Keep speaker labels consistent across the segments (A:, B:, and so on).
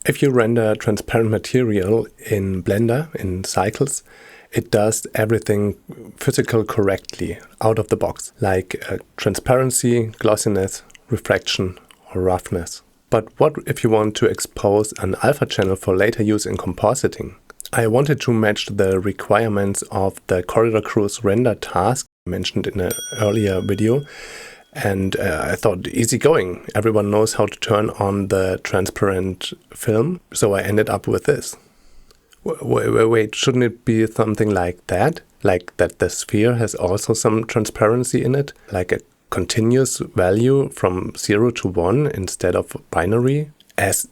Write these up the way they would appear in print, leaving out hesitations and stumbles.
A: If you render transparent material in Blender, in cycles, it does everything physical correctly out of the box, like transparency, glossiness, refraction, or roughness. But what if you want to expose an alpha channel for later use in compositing? I wanted to match the requirements of the corridor cruise render task mentioned in an earlier video. And I thought, easy going. Everyone knows how to turn on the transparent film. So I ended up with this. Wait, shouldn't it be something like that? Like that the sphere has also some transparency in it? Like a continuous value from 0 to 1 instead of binary? As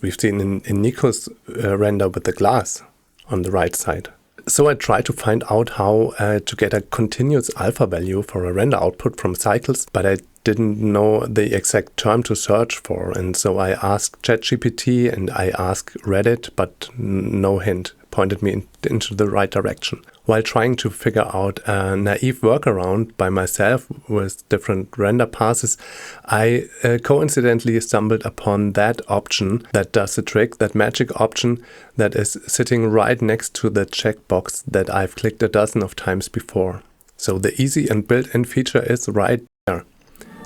A: we've seen in Nico's render with the glass on the right side. So I tried to find out how to get a continuous alpha value for a render output from cycles, but I didn't know the exact term to search for. And so I asked ChatGPT and I asked Reddit, but no hint pointed me into the right direction. While trying to figure out a naive workaround by myself with different render passes, I coincidentally stumbled upon that option that does the trick, that magic option that is sitting right next to the checkbox that I've clicked a dozen of times before. So the easy and built-in feature is right there,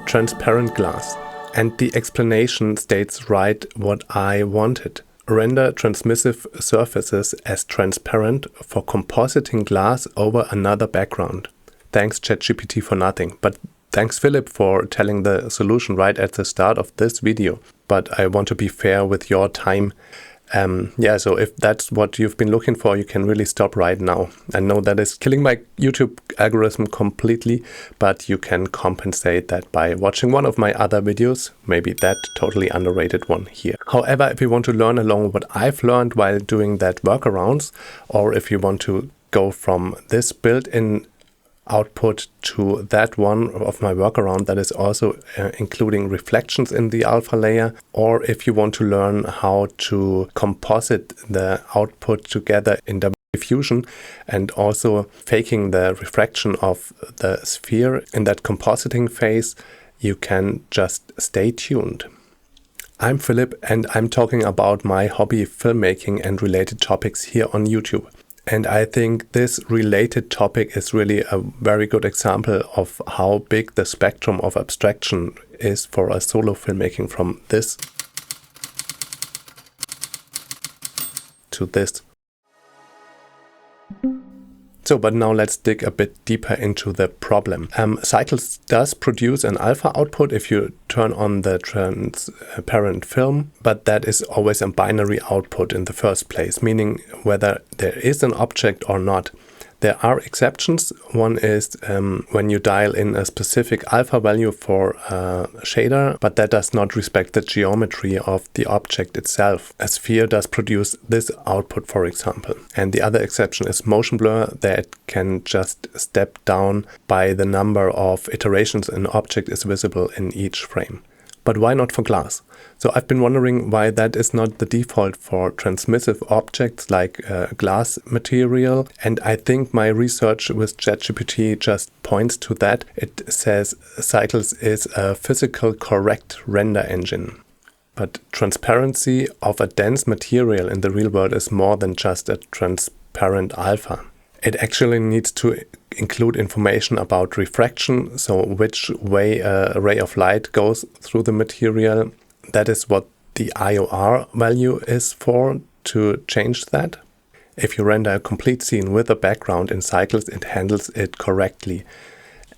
A: transparent glass. And the explanation states right what I wanted. Render transmissive surfaces as transparent for compositing glass over another background. Thanks ChatGPT for nothing, but thanks Philip for telling the solution right at the start of this video. But I want to be fair with your time. So if that's what you've been looking for, you can really stop right now. I know that is killing my YouTube algorithm completely, but you can compensate that by watching one of my other videos, maybe that totally underrated one here. However, if you want to learn along what I've learned while doing that workarounds, or if you want to go from this built-in output to that one of my workaround that is also including reflections in the alpha layer, or if you want to learn how to composite the output together in DaVinci Fusion and also faking the refraction of the sphere in that compositing phase, you can just stay tuned. I'm Philip and I'm talking about my hobby filmmaking and related topics here on YouTube. And I think this related topic is really a very good example of how big the spectrum of abstraction is for a solo filmmaking, from this to this. So, but now let's dig a bit deeper into the problem. Cycles does produce an alpha output if you turn on the transparent film, but that is always a binary output in the first place, meaning whether there is an object or not. There are exceptions. One is when you dial in a specific alpha value for a shader, but that does not respect the geometry of the object itself. A sphere does produce this output, for example. And the other exception is motion blur, that can just step down by the number of iterations an object is visible in each frame. But why not for glass? So I've been wondering why that is not the default for transmissive objects like glass material. And I think my research with ChatGPT just points to that. It says Cycles is a physical correct render engine. But transparency of a dense material in the real world is more than just a transparent alpha. It actually needs to include information about refraction, so which way a ray of light goes through the material. That is what the IOR value is for, to change that. If you render a complete scene with a background in Cycles, it handles it correctly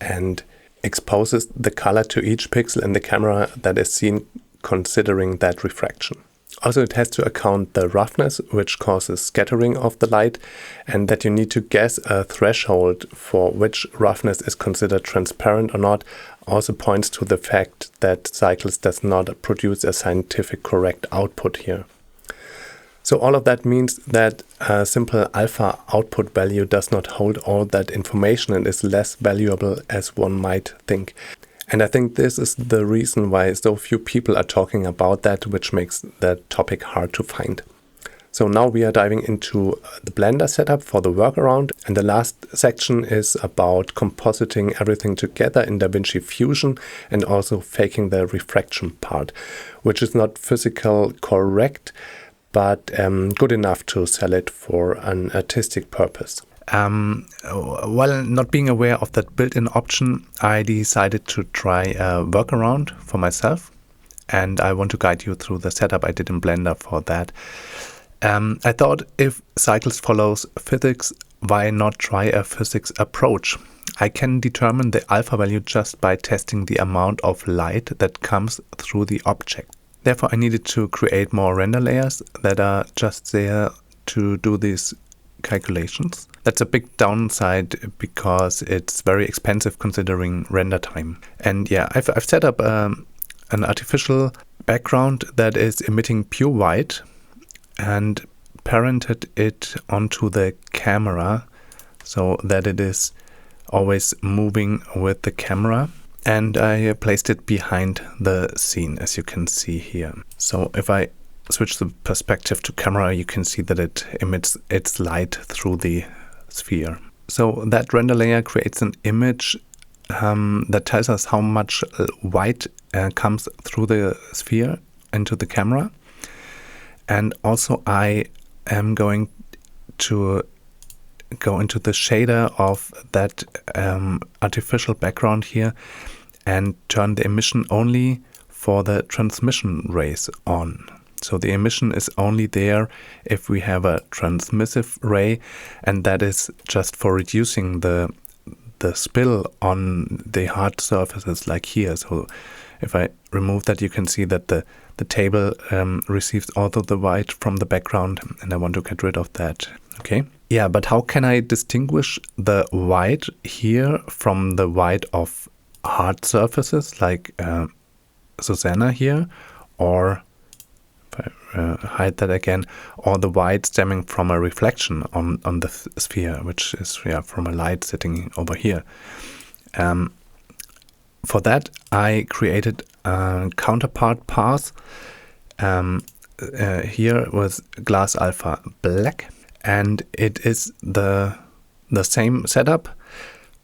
A: and exposes the color to each pixel in the camera that is seen considering that refraction. Also, it has to account the roughness, which causes scattering of the light, and that you need to guess a threshold for which roughness is considered transparent or not also points to the fact that Cycles does not produce a scientific correct output here. So all of that means that a simple alpha output value does not hold all that information and is less valuable as one might think. And I think this is the reason why so few people are talking about that, which makes that topic hard to find. So now we are diving into the Blender setup for the workaround, and the last section is about compositing everything together in DaVinci Fusion and also faking the refraction part, which is not physical correct, but good enough to sell it for an artistic purpose.
B: While not being aware of that built-in option, I decided to try a workaround for myself, and I want to guide you through the setup I did in Blender for that. I thought if Cycles follows physics, why not try a physics approach? I can determine the alpha value just by testing the amount of light that comes through the object. Therefore, I needed to create more render layers that are just there to do these calculations. That's a big downside because it's very expensive considering render time. And yeah, I've set up an artificial background that is emitting pure white and parented it onto the camera so that it is always moving with the camera. And I placed it behind the scene, as you can see here. So if I switch the perspective to camera, you can see that it emits its light through the sphere. So that render layer creates an image that tells us how much white comes through the sphere into the camera. And also I am going to go into the shader of that artificial background here and turn the emission only for the transmission rays on. So the emission is only there if we have a transmissive ray, and that is just for reducing the spill on the hard surfaces like here. So if I remove that, you can see that the table receives also the white from the background, and I want to get rid of that. Okay. Yeah, but how can I distinguish the white here from the white of hard surfaces like Susanna here, or if I hide that again, or the white stemming from a reflection on the sphere, which is from a light sitting over here. For that, I created a counterpart path here with glass alpha black, and it is the same setup,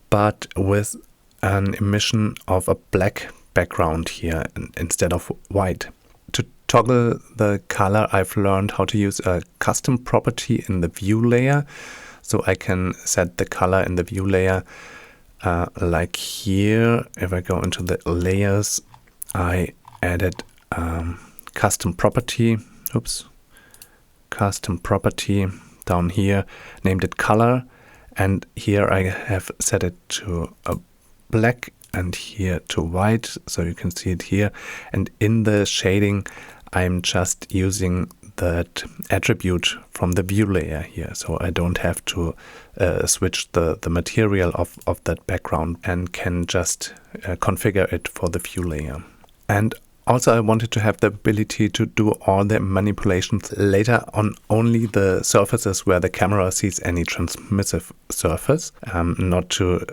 B: but with an emission of a black background here instead of white. To toggle the color, I've learned how to use a custom property in the view layer. So I can set the color in the view layer like here. If I go into the layers, I added custom property. Custom property down here, named it color. And here I have set it to a black and here to white, so you can see it here. And in the shading, I'm just using that attribute from the view layer here, so I don't have to switch the material of that background, and can just configure it for the view layer. And also I wanted to have the ability to do all the manipulations later on only the surfaces where the camera sees any transmissive surface, not to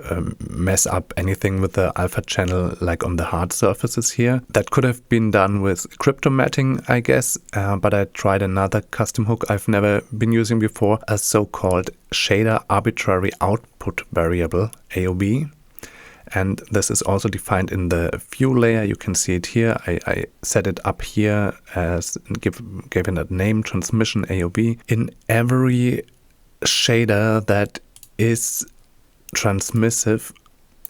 B: mess up anything with the alpha channel like on the hard surfaces here. That could have been done with crypto matting, I guess, but I tried another custom hook I've never been using before, a so-called shader arbitrary output variable, AOV. And this is also defined in the view layer. You can see it here. I set it up here as gave it a name, transmission AOB. In every shader that is transmissive,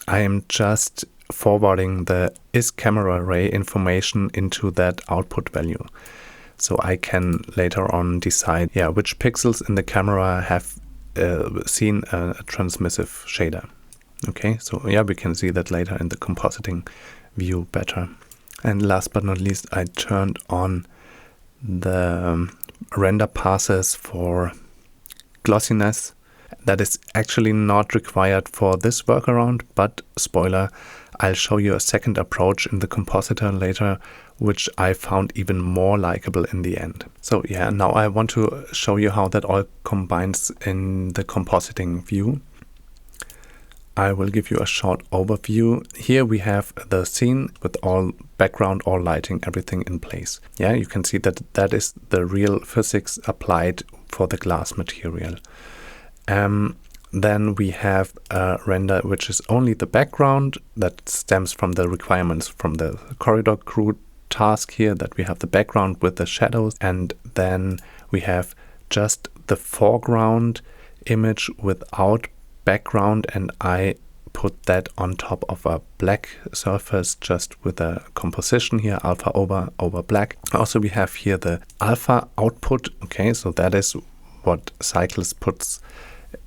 B: I am just forwarding the is camera ray information into that output value. So I can later on decide which pixels in the camera have seen a transmissive shader. Okay, so we can see that later in the compositing view better. And last but not least, I turned on the render passes for glossiness. That is actually not required for this workaround, but spoiler, I'll show you a second approach in the compositor later, which I found even more likable in the end. So now I want to show you how that all combines in the compositing view. I will give you a short overview. Here we have the scene with all background, all lighting, everything in place. You can see that that is the real physics applied for the glass material. Then we have a render which is only the background that stems from the requirements from the corridor crew task here, that we have the background with the shadows, and then we have just the foreground image without background, and I put that on top of a black surface just with a composition here, alpha over black. Also, we have here the alpha output. Okay, so that is what Cycles puts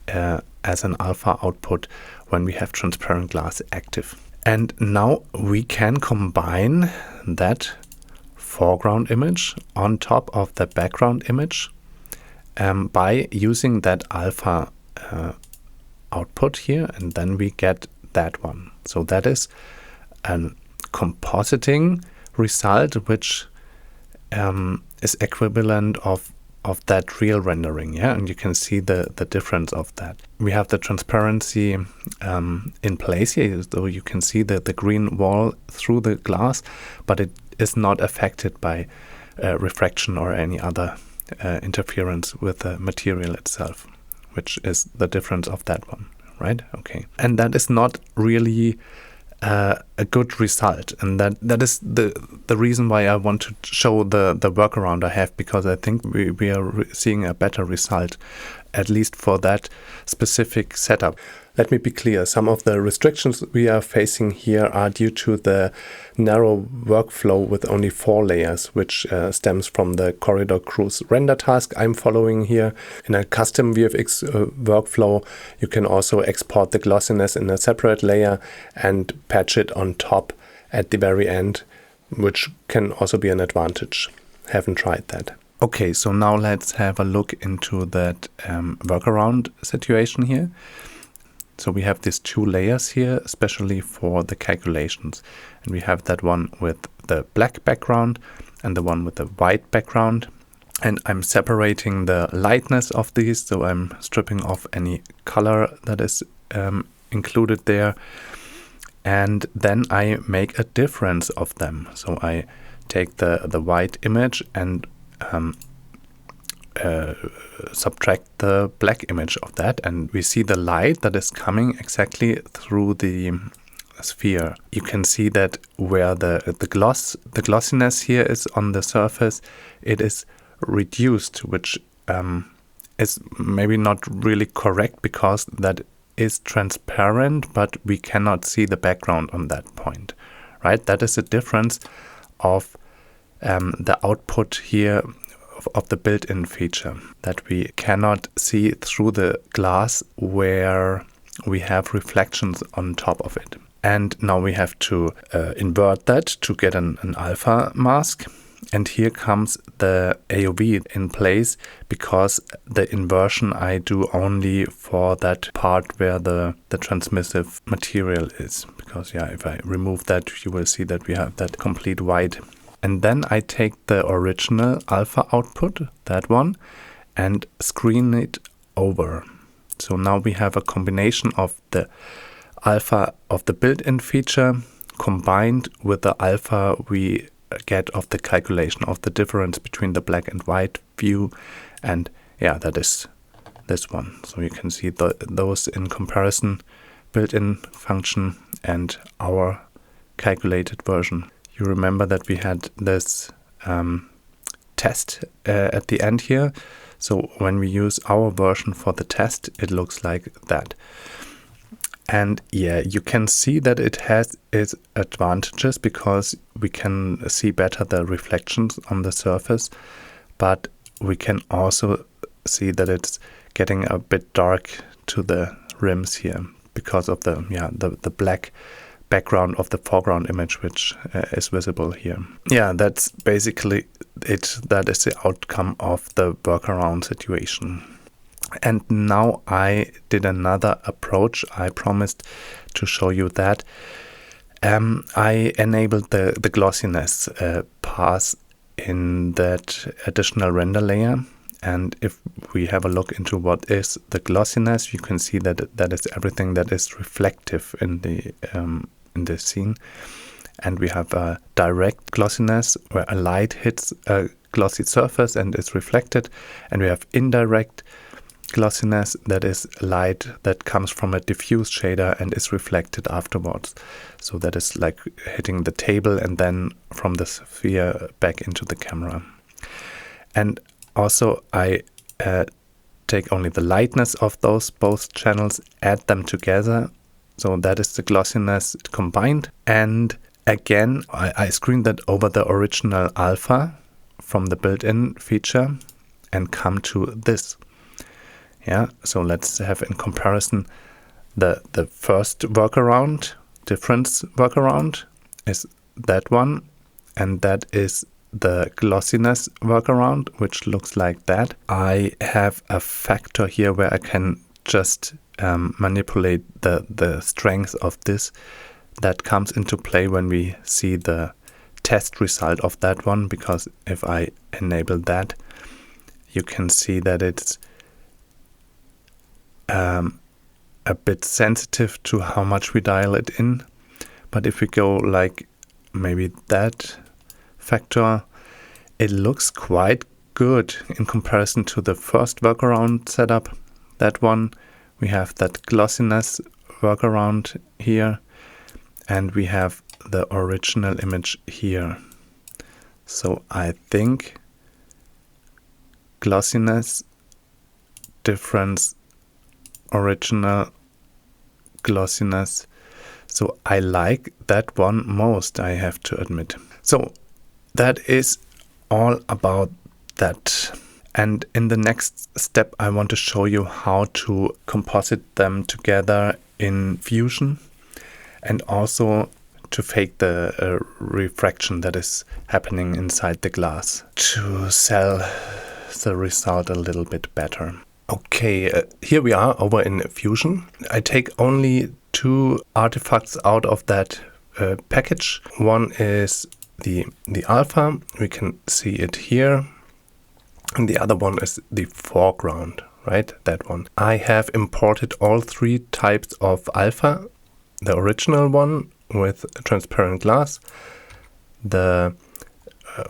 B: as an alpha output when we have transparent glass active. And now we can combine that foreground image on top of the background image by using that alpha output here, and then we get that one. So that is a compositing result, which is equivalent of that real rendering, yeah, and you can see the difference of that. We have the transparency in place here, so you can see the green wall through the glass, but it is not affected by refraction or any other interference with the material itself, which is the difference of that one, right? Okay, and that is not really a good result, and that is the reason why I want to show the workaround I have, because I think we are seeing a better result, at least for that specific setup.
A: Let me be clear, some of the restrictions we are facing here are due to the narrow workflow with only 4 layers, which stems from the corridor cruise render task I'm following here. In a custom VFX workflow, you can also export the glossiness in a separate layer and patch it on top at the very end, which can also be an advantage. Haven't tried that.
B: Okay, so now let's have a look into that workaround situation here. So we have these 2 layers here, especially for the calculations. And we have that one with the black background and the one with the white background. And I'm separating the lightness of these, so I'm stripping off any color that is included there. And then I make a difference of them. So I take the white image and subtract the black image of that, and we see the light that is coming exactly through the sphere. You can see that where the glossiness here is on the surface, it is reduced, which is maybe not really correct because that is transparent, but we cannot see the background on that point, right? That is the difference of the output here of the built-in feature, that we cannot see through the glass where we have reflections on top of it. And now we have to invert that to get an alpha mask. And here comes the AOV in place, because the inversion I do only for that part where the transmissive material is. Because yeah, if I remove that, you will see that we have that complete white. And then I take the original alpha output, that one, and screen it over. So now we have a combination of the alpha of the built-in feature combined with the alpha we get of the calculation of the difference between the black and white view. And yeah, that is this one. So you can see those in comparison, built-in function and our calculated version. You remember that we had this test at the end here. So when we use our version for the test, it looks like that. And yeah, you can see that it has its advantages because we can see better the reflections on the surface, but we can also see that it's getting a bit dark to the rims here because of the black background of the foreground image, which is visible here. Yeah, that's basically it. That is the outcome of the workaround situation. And now I did another approach. I promised to show you that. I enabled the glossiness pass in that additional render layer. And if we have a look into what is the glossiness, you can see that that is everything that is reflective in the scene. And we have a direct glossiness where a light hits a glossy surface and is reflected. And we have indirect glossiness, that is light that comes from a diffuse shader and is reflected afterwards. So that is like hitting the table and then from the sphere back into the camera. And Also, I take only the lightness of those both channels, add them together. So that is the glossiness combined. And again, I screen that over the original alpha from the built-in feature and come to this. Yeah, so let's have in comparison the first workaround, difference workaround is that one, and that is the glossiness workaround, which looks like that. I have a factor here where I can just manipulate the strength of this. That comes into play when we see the test result of that one, because if I enable that, you can see that it's a bit sensitive to how much we dial it in. But if we go like maybe that factor, it looks quite good in comparison to the first workaround setup. That one, we have that glossiness workaround here, and we have the original image here. So I think glossiness, difference, original, glossiness. So I like that one most, I have to admit. So that is all about that. And in the next step, I want to show you how to composite them together in Fusion, and also to fake the refraction that is happening inside the glass to sell the result a little bit better. Okay, here we are over in Fusion. I take only two artifacts out of that package. One is the alpha, we can see it here, and the other one is the foreground, right? That one. I have imported all three types of alpha. The original one with transparent glass, the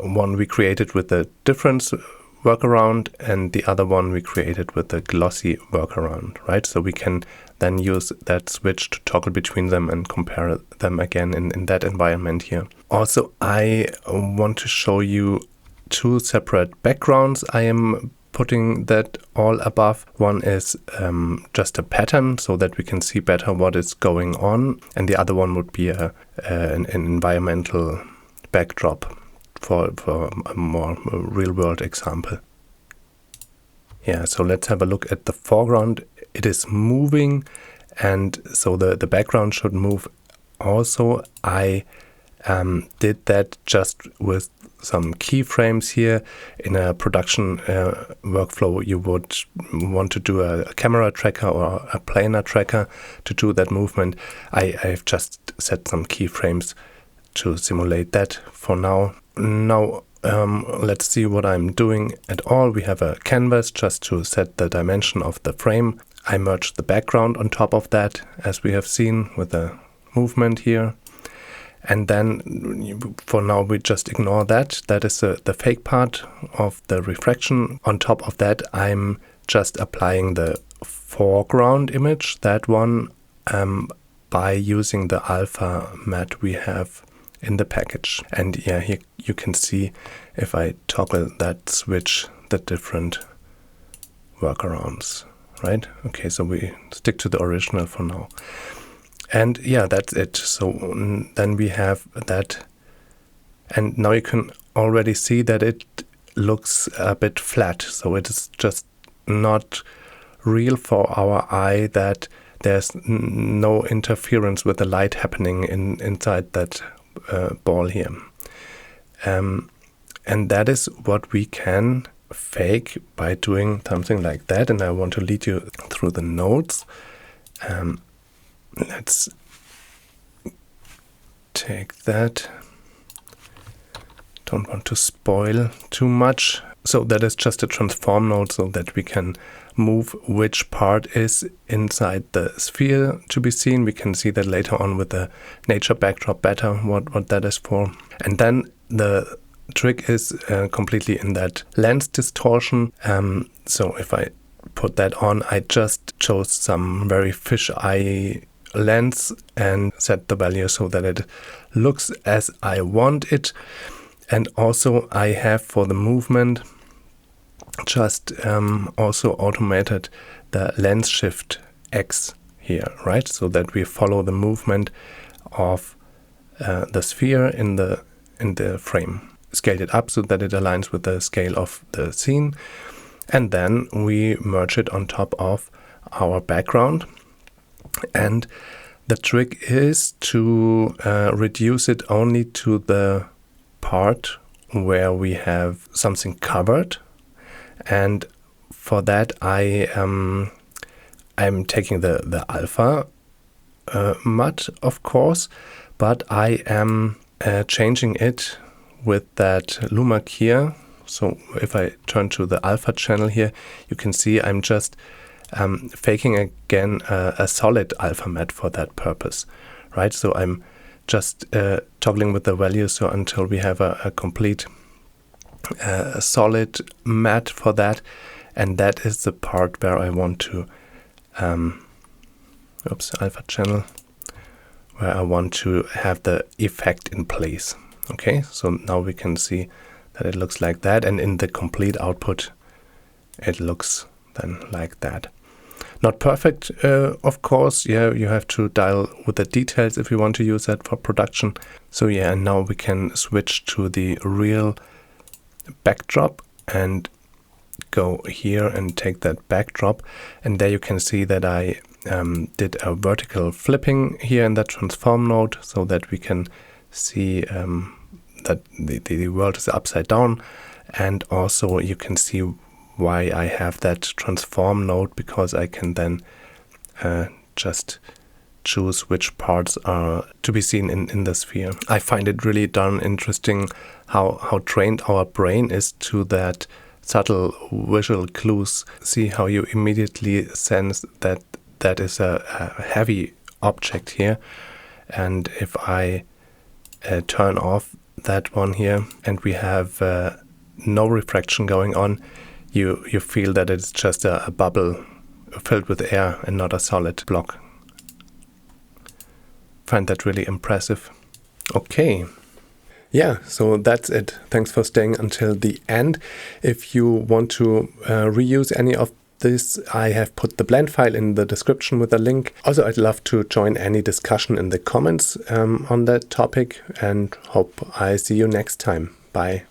B: one we created with the difference workaround, and the other one we created with the glossy workaround, right? So we can then use that switch to toggle between them and compare them again in that environment here. Also, I want to show you two separate backgrounds. I am putting that all above. One is just a pattern so that we can see better what is going on, and the other one would be an environmental backdrop for a more real-world example. Yeah, so let's have a look at the foreground. It is moving, and so the background should move also. I did that just with some keyframes here. In a production workflow, you would want to do a camera tracker or a planar tracker to do that movement. I've just set some keyframes to simulate that for now. Now let's see what I'm doing at all. We have a canvas just to set the dimension of the frame. I merged the background on top of that, as we have seen with the movement here. And then for now we just ignore that. That is the fake part of the refraction. On top of that, I'm just applying the foreground image, that one, by using the alpha matte we have in the package. And yeah, here you can see, if I toggle that switch, the different workarounds, right? Okay, so we stick to the original for now. And yeah, that's it. So then we have that. And now you can already see that it looks a bit flat. So it is just not real for our eye, that there's no interference with the light happening inside that ball here. And that is what we can fake by doing something like that. And I want to lead you through the nodes. Let's take that. Don't want to spoil too much. So that is just a transform node, so that we can move which part is inside the sphere to be seen. We can see that later on with the nature backdrop better, what that is for. And then the trick is completely in that lens distortion. So if I put that on, I just chose some very fisheye lens and set the value so that it looks as I want it. And also I have for the movement
A: just also automated the lens shift X here, right? So that we follow the movement of the sphere in the frame. Scaled it up so that it aligns with the scale of the scene. And then we merge it on top of our background. And the trick is to reduce it only to the part where we have something covered. And for that, I'm taking the alpha mud, of course, but I am changing it with that Luma here. So if I turn to the alpha channel here, you can see I'm just faking again a solid alpha matte for that purpose, right? So I'm just toggling with the values so until we have a complete solid matte for that, and that is the part where I want to alpha channel, where I want to have the effect in place. Okay, so now we can see that it looks like that, and in the complete output it looks then like that. Not perfect, of course. Yeah, you have to dial with the details if you want to use that for production. So yeah, and now we can switch to the real backdrop and go here and take that backdrop, and there you can see that I did a vertical flipping here in that transform node so that we can see that the world is upside down, and also you can see why I have that transform node, because I can then just choose which parts are to be seen in the sphere. I find it really darn interesting how trained our brain is to that subtle visual clues. See how you immediately sense that that is a heavy object here, and if I turn off that one here and we have no refraction going on, you feel that it's just a bubble filled with air and not a solid block. Find that really impressive. Okay. Yeah, so that's it. Thanks for staying until the end. If you want to reuse any of this, I have put the blend file in the description with a link. Also, I'd love to join any discussion in the comments on that topic, and hope I see you next time. Bye.